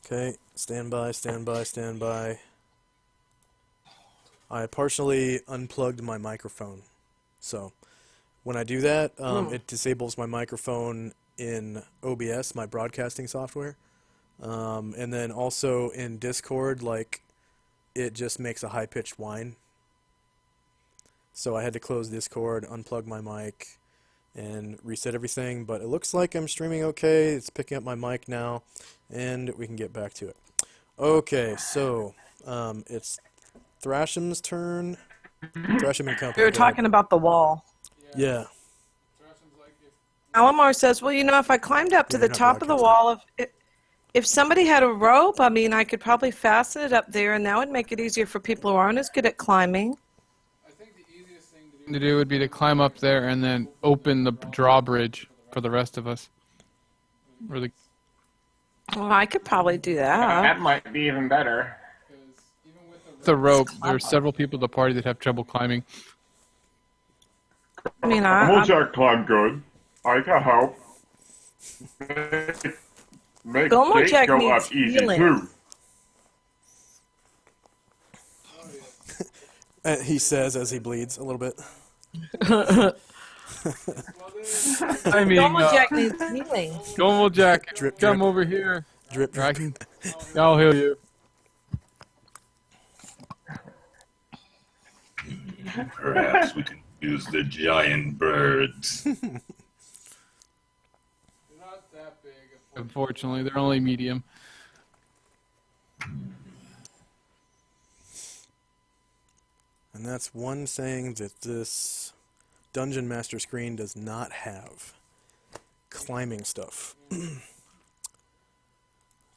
Okay, stand by, stand by, stand by. I partially unplugged my microphone. So when I do that, it disables my microphone in OBS, my broadcasting software. And then also in Discord, like, it just makes a high-pitched whine. So I had to close Discord, unplug my mic, and reset everything. But it looks like I'm streaming okay. It's picking up my mic now, and we can get back to it. Okay, so it's Thrasham's turn. Thrasham and We Company. were Go ahead. talking about the wall. Yeah. Alamar says, well, if I climbed up to Yeah, the you're not top of the wall, if somebody had a rope, I mean, I could probably fasten it up there, and that would make it easier for people who aren't as good at climbing. I think the easiest thing to do would be to climb up there and then open the drawbridge for the rest of us. Really. Well, I could probably do that. That might be even better. The rope, there are several people at the party that have trouble climbing. I mean, Goldjack climb good. I can help. Make Goldjack Jake go needs up easy healing. too. He says as he bleeds a little bit. I mean, Goldjack needs healing. Goldjack, Drip, come drip. over here. Drip, drip. I can, I'll heal you. Perhaps we can use the giant birds. Unfortunately, they're only medium. And that's one saying that this Dungeon Master screen does not have. Climbing stuff.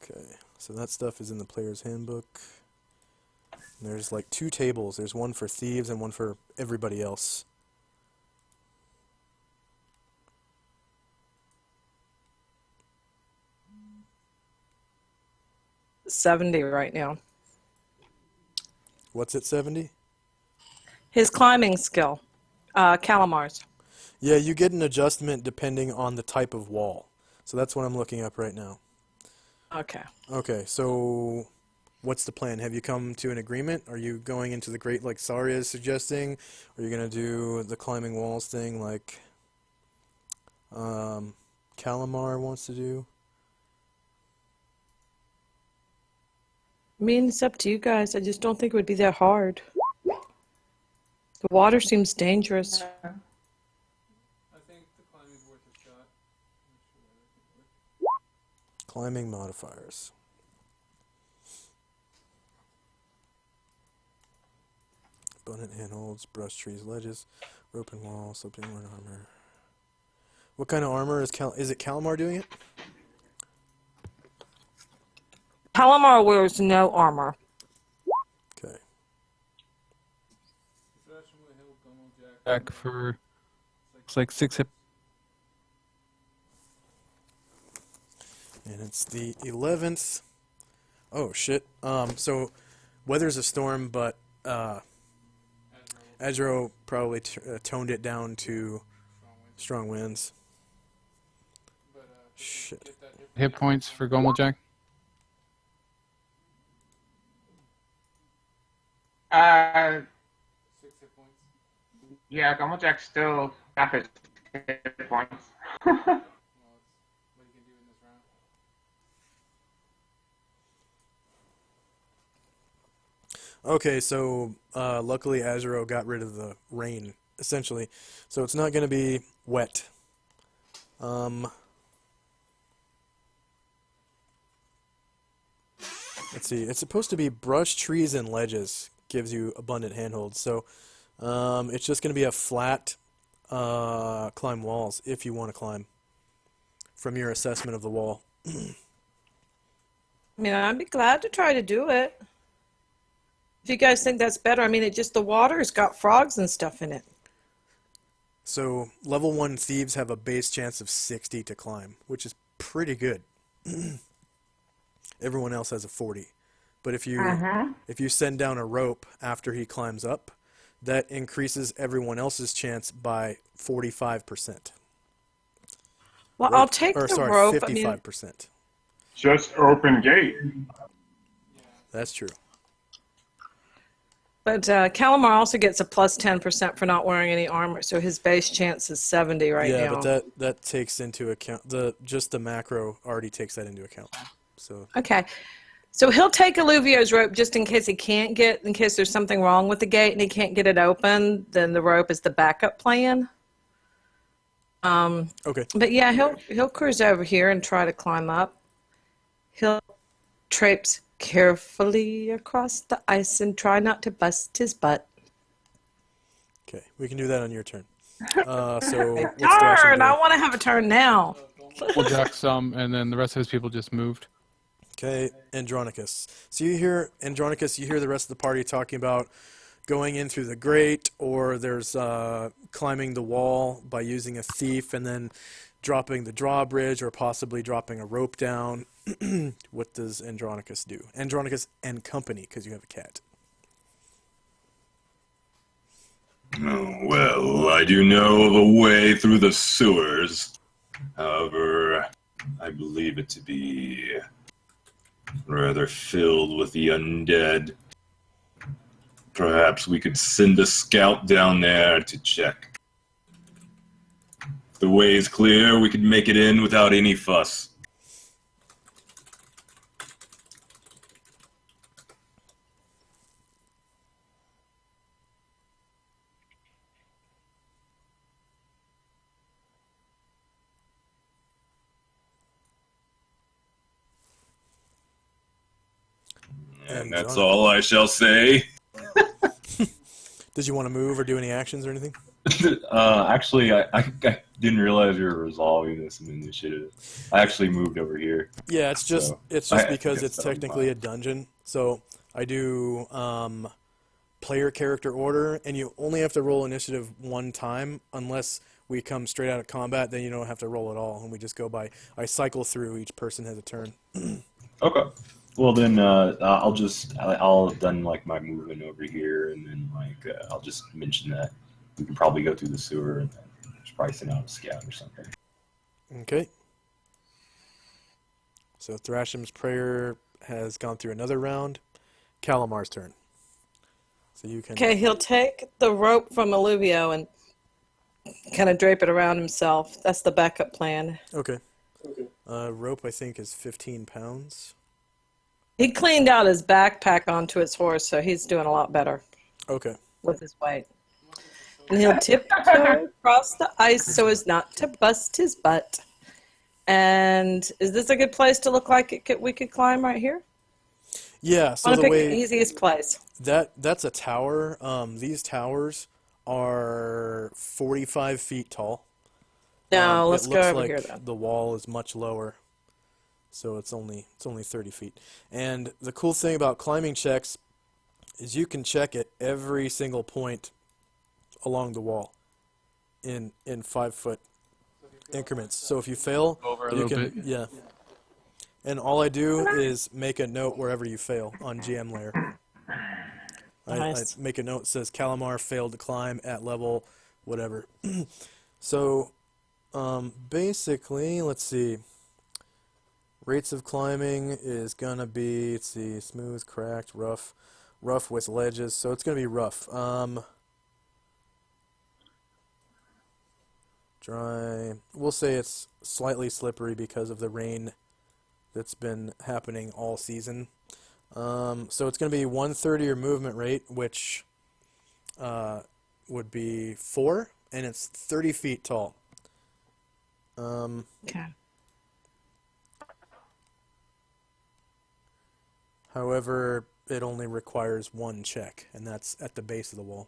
Okay, so that stuff is in the player's handbook. And there's like 2 tables. There's one for thieves and one for everybody else. $70 right now. What's at 70? His climbing skill, Calamar's. Yeah, you get an adjustment depending on the type of wall. So that's what I'm looking up right now. Okay. Okay, so what's the plan? Have you come to an agreement? Are you going into the great like Saria is suggesting? Are you going to do the climbing walls thing like Calamar wants to do? I mean, it's up to you guys. I just don't think it would be that hard. The water seems dangerous. I think the climbing's worth a shot. Climbing modifiers. Abundant handholds, brush trees, ledges, rope and wall, sloping wood armor. What kind of armor is it Calamar doing it? Calamar wears no armor. Okay. Back for looks like 6 hit. And it's the 11th. Oh shit. So weather's a storm, but Adro probably toned it down to strong winds. Shit. Hit points for Goldjack. Yeah, Goldjack's still half his hit points. Okay, so luckily Azuro got rid of the rain, essentially. So it's not going to be wet. Let's see. It's supposed to be brush, trees, and ledges. Gives you abundant handholds. So it's just going to be a flat climb walls if you want to climb from your assessment of the wall. I mean, I'd be glad to try to do it. If you guys think that's better, I mean, the water's got frogs and stuff in it. So level 1 thieves have a base chance of 60 to climb, which is pretty good. Everyone else has a 40. But if you send down a rope after he climbs up, that increases everyone else's chance by 45%. Well, I'll take the rope. 55%. Just open gate. That's true. But Calamar also gets a plus 10% for not wearing any armor, so his base chance is 70 right Yeah, now. but that takes into account the macro already takes that into account. So Okay. So he'll take Alluvio's rope just in case in case there's something wrong with the gate and he can't get it open, then the rope is the backup plan. okay. But yeah, he'll cruise over here and try to climb up. He'll traipse carefully across the ice and try not to bust his butt. Okay, we can do that on your turn. So what's Darn, Thrashing I do? want to have a turn now. We'll jack some, and then the rest of his people just moved. Okay, Andronicus. So you hear Andronicus. You hear the rest of the party talking about going in through the grate, or there's climbing the wall by using a thief, and then dropping the drawbridge, or possibly dropping a rope down. What does Andronicus do? Andronicus and company, because you have a cat. Oh, well, I do know of a way through the sewers. However, I believe it to be rather filled with the undead. Perhaps we could send a scout down there to check. If the way is clear, we could make it in without any fuss. And that's all I shall say. Did you want to move or do any actions or anything? Actually, I didn't realize you were resolving this in initiative. I actually moved over here. Yeah, it's just So, because guess it's that'll be technically a fine. dungeon. So I do player character order, and you only have to roll initiative one time unless we come straight out of combat. Then you don't have to roll at all, and we just go by. I cycle through. Each person has a turn. Okay. Well then, I'll have done like my movement over here, and then I'll just mention that we can probably go through the sewer, and then just probably send out a scout or something. Okay. So Thrasham's prayer has gone through another round. Calamar's turn. So you can. Okay, he'll take the rope from Alluvio and kind of drape it around himself. That's the backup plan. Okay. Rope, I think, is 15 pounds. He cleaned out his backpack onto his horse, so he's doing a lot better Okay. with his weight. And he'll tiptoe across the ice so as not to bust his butt. And is this a good place to look like we could climb right here? Yeah. I So want to the pick the way easiest place. that's a tower. These towers are 45 feet tall. No, let's It go looks over like here then. the wall is much lower, so it's only 30 feet. And the cool thing about climbing checks is you can check at every single point along the wall in 5 foot increments. So if you fail, Over a you little can bit. yeah. And all I do is make a note wherever you fail on GM layer. I Nice. make a note that says Calamar failed to climb at level whatever. So basically, let's see. Rates of climbing is gonna be, let's see, smooth, cracked, rough with ledges. So it's gonna be rough. Dry. We'll say it's slightly slippery because of the rain that's been happening all season. So it's gonna be 130 your movement rate, which would be 4, and it's 30 feet tall. Okay. However, it only requires one check, and that's at the base of the wall.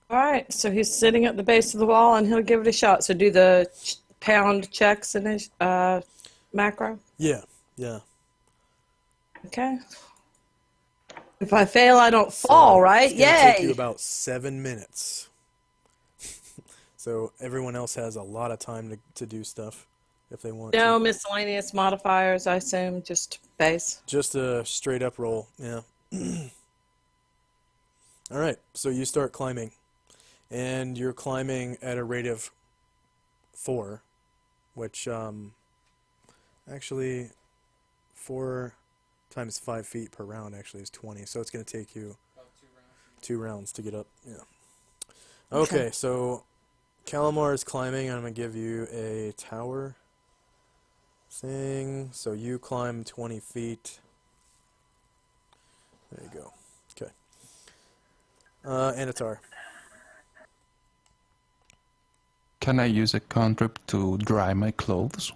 All right, so he's sitting at the base of the wall and he'll give it a shot. So do the pound checks in his macro. Yeah, yeah. Okay. If I fail, I don't So fall, right? it's gonna take you Yay! about 7 minutes. So everyone else has a lot of time to do stuff if they want No to. miscellaneous modifiers, I assume, just base. Just a straight up roll, yeah. All right, so you start climbing, and you're climbing at a rate of 4, which Actually, 4 times 5 feet per round actually is 20, so it's going to take you 2 rounds to get up. Yeah. Okay, so Calamar is climbing. I'm going to give you a tower thing. So you climb 20 feet. There you go. Okay. Anatar. Can I use a cantrip to dry my clothes?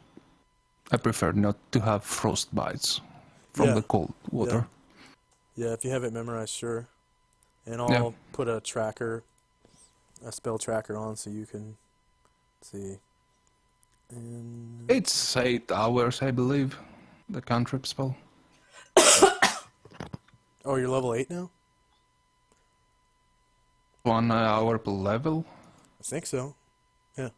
I prefer not to have frost bites from Yeah. the cold water. Yeah, if you have it memorized, sure. And Yeah. I'll put a spell tracker on so you can see. And It's 8 hours, I believe, the cantrip spell. oh, you're level 8 now? 1 hour per level. I think so. Yeah.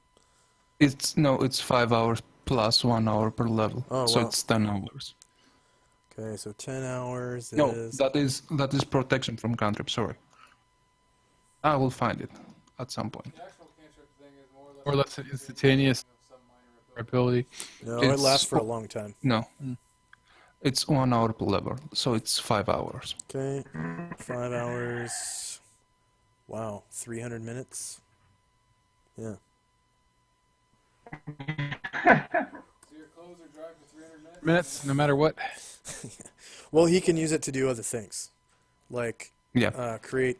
It's 5 hours plus 1 hour per level. Oh, So wow. it's 10 hours. Okay, so 10 hours No, is... that is protection from cantrip, sorry. I will find it at some point. Or less instantaneous ability. No, it it's- lasts for a long time. No. It's 1 hour per level, so it's 5 hours. Okay, 5 hours. Wow, 300 minutes. Yeah. Minutes, no matter what. Well, he can use it to do other things, like Yeah. create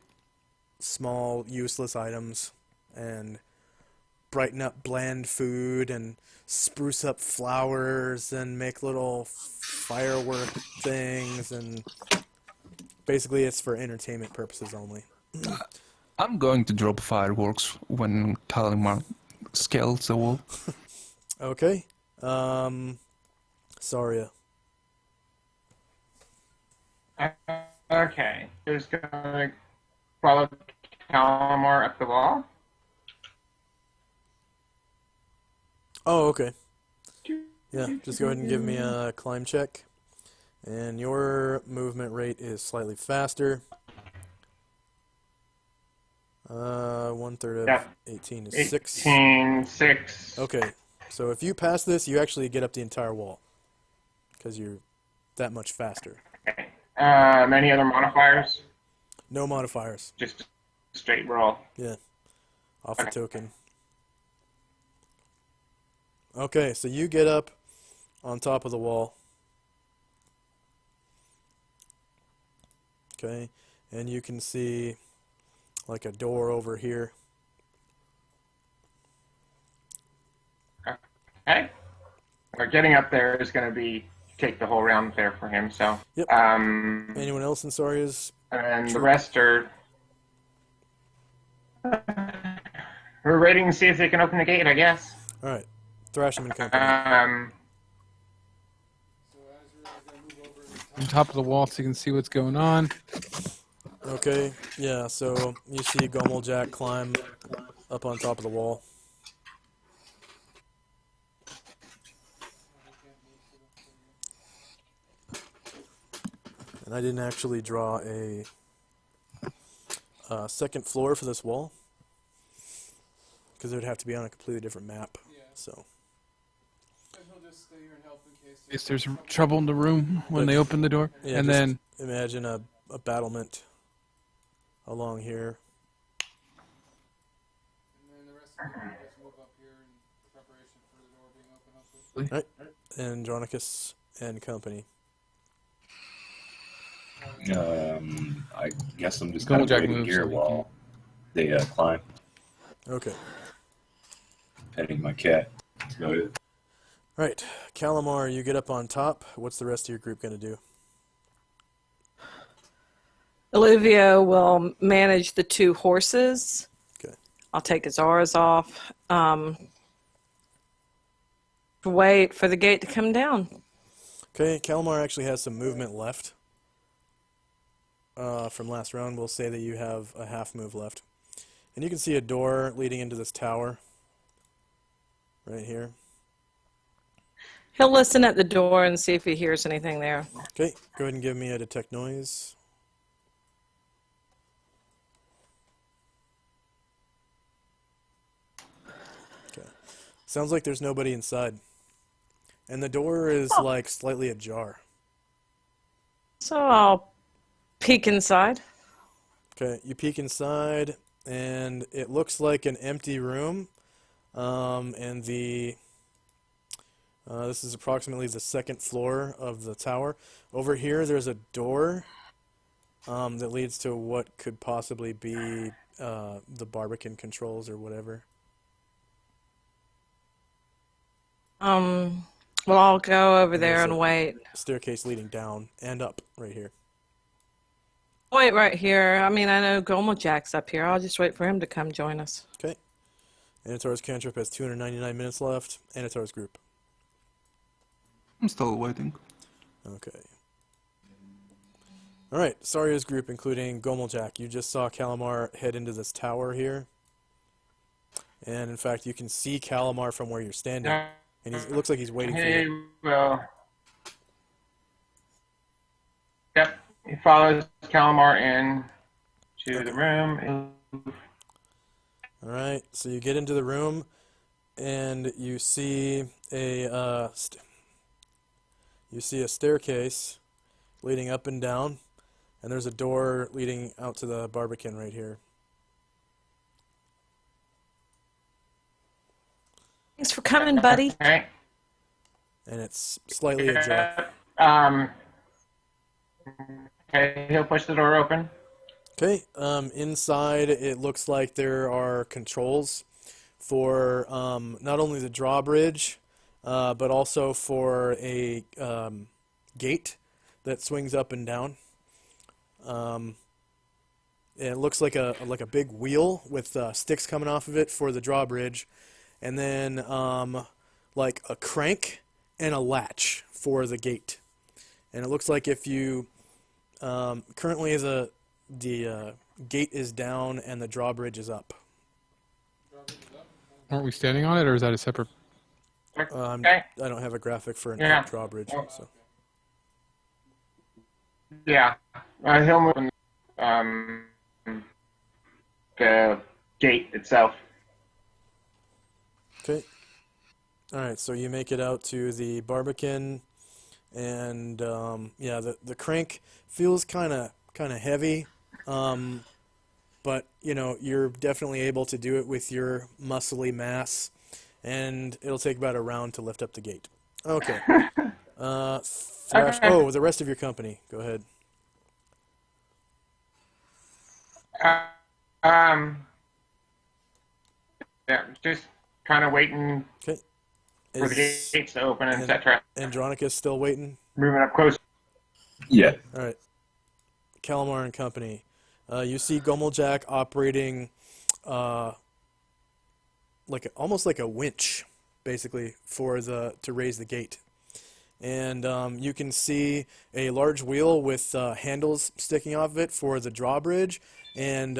small, useless items and brighten up bland food and spruce up flowers and make little firework things, and basically it's for entertainment purposes only. I'm going to drop fireworks when Calamar scales the wall. Okay. Saria. Okay. Who's gonna follow Calamar up the wall? Oh, okay. Yeah, just go ahead and give me a climb check. And your movement rate is slightly faster. 1/3 of Yeah. 18 is 6. 18, 6. Okay, so if you pass this, you actually get up the entire wall. Because you're that much faster. Okay. Any other modifiers? No modifiers. Just straight roll. Yeah. Off the Okay. token. Okay, so you get up on top of the wall. Okay, and you can see like a door over here. Okay. Or getting up there is going to take the whole round there for him. So. Yep. Anyone else in Saria's? And the rest are. We're waiting to see if they can open the gate, I guess. All right, Thrasham and Company. On top of the wall so you can see what's going on. Okay, yeah, so you see Gomeljack climb up on top of the wall. And I didn't actually draw a second floor for this wall, because it would have to be on a completely different map. So In case there's trouble in the room when they open the door. yeah, And just then imagine a battlement along here. Right, Andronicus and Company. I guess I'm just Gold kind of Jack waiting moves here so we while they climb, Okay. petting my cat. That's about it. Right, Calamar, you get up on top. What's the rest of your group going to do? Olivia will manage the 2 horses. Okay. I'll take Azara's off. Wait for the gate to come down. Okay, Calamar actually has some movement left. From last round, we'll say that you have a half move left. And you can see a door leading into this tower. Right here. He'll listen at the door and see if he hears anything there. Okay, go ahead and give me a detect noise. Okay. Sounds like there's nobody inside. and the door is like slightly ajar. So I'll peek inside. Okay, you peek inside, and it looks like an empty room. And this is approximately the second floor of the tower. Over here, there's a door that leads to what could possibly be the Barbican controls or whatever. Well, I'll go over there there's and a- wait. Staircase leading down and up right here. Wait right here. I mean, I know Gomo Jack's up here. I'll just wait for him to come join us. Okay. Anatar's cantrip has 299 minutes left. Anatar's group. I'm still waiting. Okay. Alright, Sarya's group, including Gomeljak. You just saw Calamar head into this tower here. And in fact, you can see Calamar from where you're standing. And it looks like he's waiting for He you. will. Yep. He follows Calamar in to the room. Alright, so you get into the room, and you see a staircase leading up and down, and there's a door leading out to the Barbican right here. Thanks for coming, buddy. Okay. And it's slightly ajar. Okay, he'll push the door open. Okay, inside it looks like there are controls for not only the drawbridge, but also for a gate that swings up and down. It looks like a big wheel with sticks coming off of it for the drawbridge, and then like a crank and a latch for the gate. And it looks like if you currently the gate is down and the drawbridge is up. Aren't we standing on it, or is that a separate? Okay. I don't have a graphic for an Yeah. up drawbridge. So. Yeah. He'll move the gate itself. Okay. All right. So you make it out to the Barbican, and yeah, the crank feels kind of heavy, but you know you're definitely able to do it with your muscly mass, and it'll take about a round to lift up the gate. Okay. Thrash. Okay. Oh, the rest of your company. Go ahead. Yeah, just kind of waiting Okay. for the Is gates to open, etc. Andronicus still waiting? Moving up close. Yeah. All right. Calamar and company. You see Gomeljak operating almost like a winch, basically, to raise the gate. And you can see a large wheel with handles sticking off of it for the drawbridge. And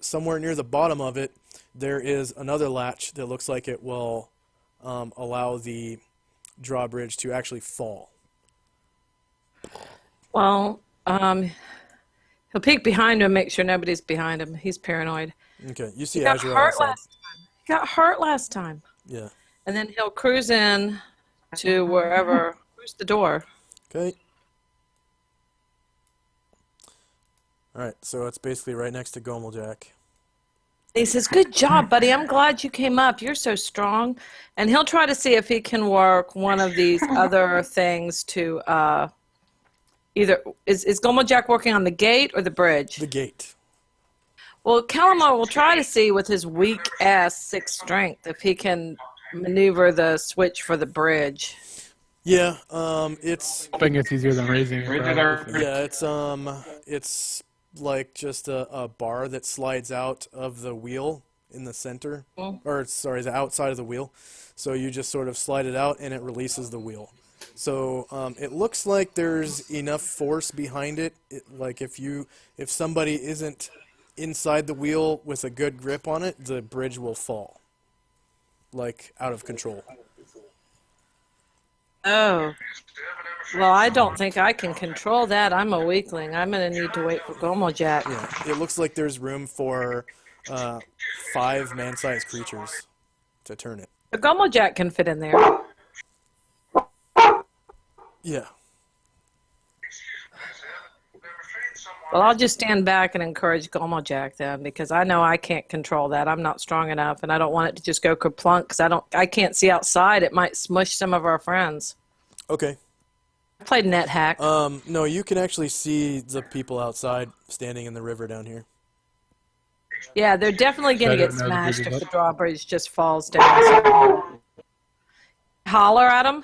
somewhere near the bottom of it, there is another latch that looks like it will allow the drawbridge to actually fall. Well, he'll peek behind him, make sure nobody's behind him. He's paranoid. Okay, you see He got Azure hurt outside. last time. He got hurt last time. Yeah. And then he'll cruise in to wherever. Where's the door? Okay. All right, so it's basically right next to Gomeljak. He says, "Good job, buddy. I'm glad you came up. You're so strong." And he'll try to see if he can work one of these other things to either is Gomeljak working on the gate or the bridge? The gate. Well, Calamar will try to see with his weak ass 6 strength if he can maneuver the switch for the bridge. Yeah, it's I think it's easier than raising it. Bridges probably. are- it's like just a bar that slides out of the wheel in the center, or sorry, the outside of the wheel. So you just sort of slide it out and it releases the wheel. So it looks like there's enough force behind it. Like if somebody isn't inside the wheel with a good grip on it, the bridge will fall, like out of control. Oh. Well, I don't think I can control that. I'm a weakling. I'm going to need to wait for Gomeljak. Yeah, it looks like there's room for 5 man-sized creatures to turn it. But Gomeljak can fit in there. Yeah. Well, I'll just stand back and encourage Gomeljack then, because I know I can't control that. I'm not strong enough, and I don't want it to just go kerplunk because I can't see outside. It might smush some of our friends. Okay. I played NetHack. No, you can actually see the people outside standing in the river down here. Yeah, they're definitely going to Better get know the bridge smashed is if up. the drawbridge just falls down. So holler at them.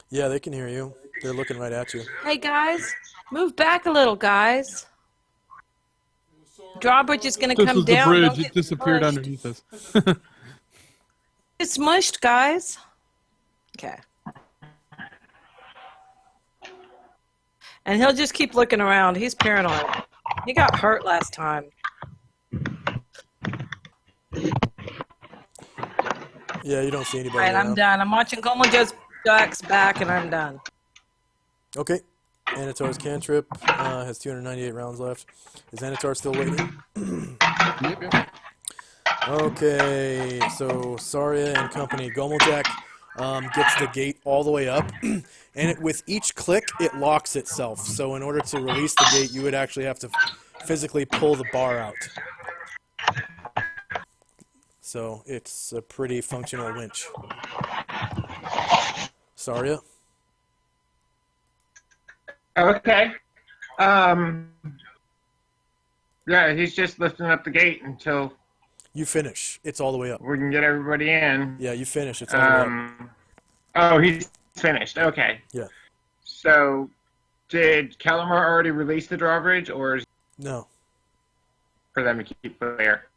Yeah, they can hear you. They're looking right at you. Hey, guys, move back a little, guys. Drawbridge is going to This come was the down. bridge. Don't It get disappeared smushed. underneath us. Get smushed, guys. Okay. And he'll just keep looking around. He's paranoid. He got hurt last time. Yeah, you don't see All anybody right, I'm around. done. I'm watching Gomeljack's back, and I'm done. Okay. Anatar's cantrip has 298 rounds left. Is Anatar still waiting? Yep. Okay, so Saria and company. Gomeljack gets the gate all the way up, and with each click, it locks itself. So in order to release the gate, you would actually have to physically pull the bar out. So it's a pretty functional winch. Saria? Okay. Yeah, he's just lifting up the gate until You finish. It's all the way up. we can get everybody in. Yeah, you finish. It's all the way up. Oh, he's finished. Okay. Yeah. So, did Calamar already release the drawbridge, or is it No. for them to keep there?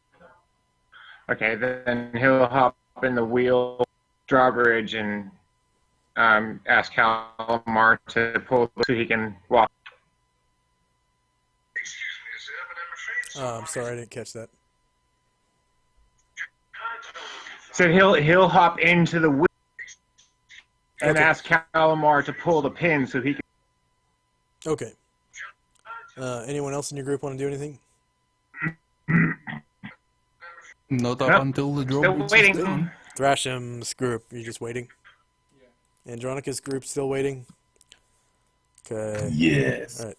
Okay, then he'll hop in the wheel drawbridge and ask Calamar to pull so he can walk. I'm sorry, I didn't catch that. So he'll hop into the wheel and Okay. ask Calamar to pull the pin so he can. Okay. Anyone else in your group want to do anything? Not up Nope. until the Still drawbridge is waiting. down. Thrasham's group, you're just waiting? Andronica's group still waiting? Okay. Yes. All right.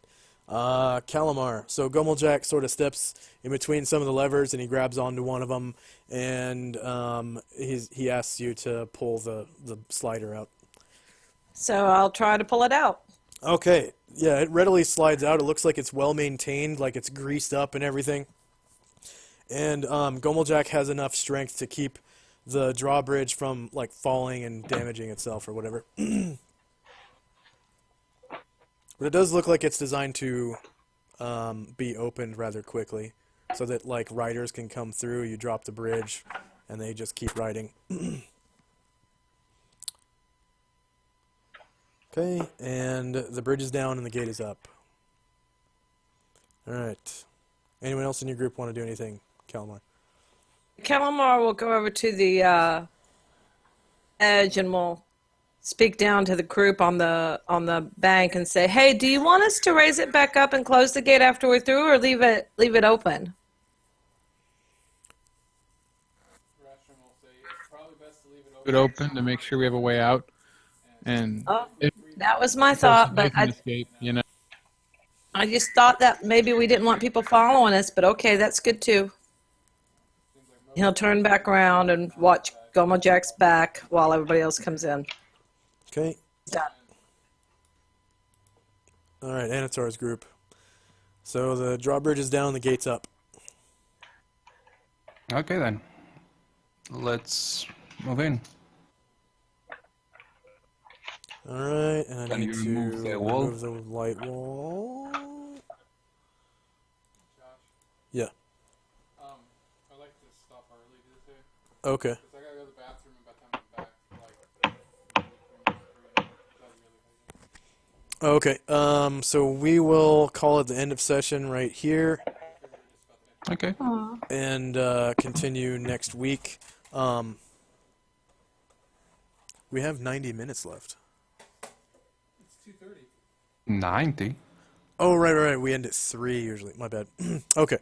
Calamar. So Gomeljack sort of steps in between some of the levers and he grabs onto one of them and he asks you to pull the slider out. So I'll try to pull it out. Okay. Yeah, it readily slides out. It looks like it's well maintained, like it's greased up and everything. And Gomeljack has enough strength to keep the drawbridge from like falling and damaging itself or whatever. But it does look like it's designed to be opened rather quickly, so that like riders can come through. You drop the bridge, and they just keep riding. Okay, and the bridge is down and the gate is up. All right. Anyone else in your group want to do anything, Calamar? Calamar will go over to the edge and we'll speak down to the group on the bank and say, "Hey, do you want us to raise it back up and close the gate after we're through, or leave it open?" It open to make sure we have a way out. And Oh, if that was my if thought, they but can escape, you know. I just thought that maybe we didn't want people following us, but okay, that's good too. He'll turn back around and watch Gomeljack's back while everybody else comes in. Okay. Done. All right, Anatar's group. So the drawbridge is down, the gate's up. Okay then. Let's move in. All right, and I Can need you to remove the wall? remove the light wall. Yeah. I like to stop early today. Okay. Because I gotta go to the bathroom and by the time I'm back, Okay. So we will call it the end of session right here Okay. and continue next week. We have 90 minutes left. 90. Oh, right. We end at 3 usually. My bad. Okay.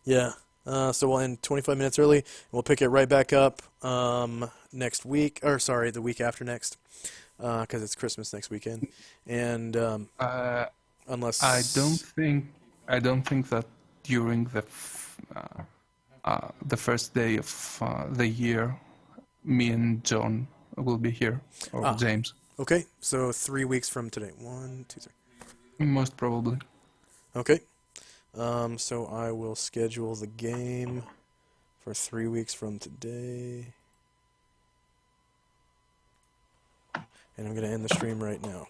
Yeah. So we'll end 25 minutes early. And we'll pick it right back up next week. Or, sorry, the week after next. because it's Christmas next weekend, and unless I don't think that during the first day of the year, me and John will be here, or James. Okay, so 3 weeks from today. 1, 2, 3. Most probably. Okay. So I will schedule the game for 3 weeks from today. And I'm going to end the stream right now.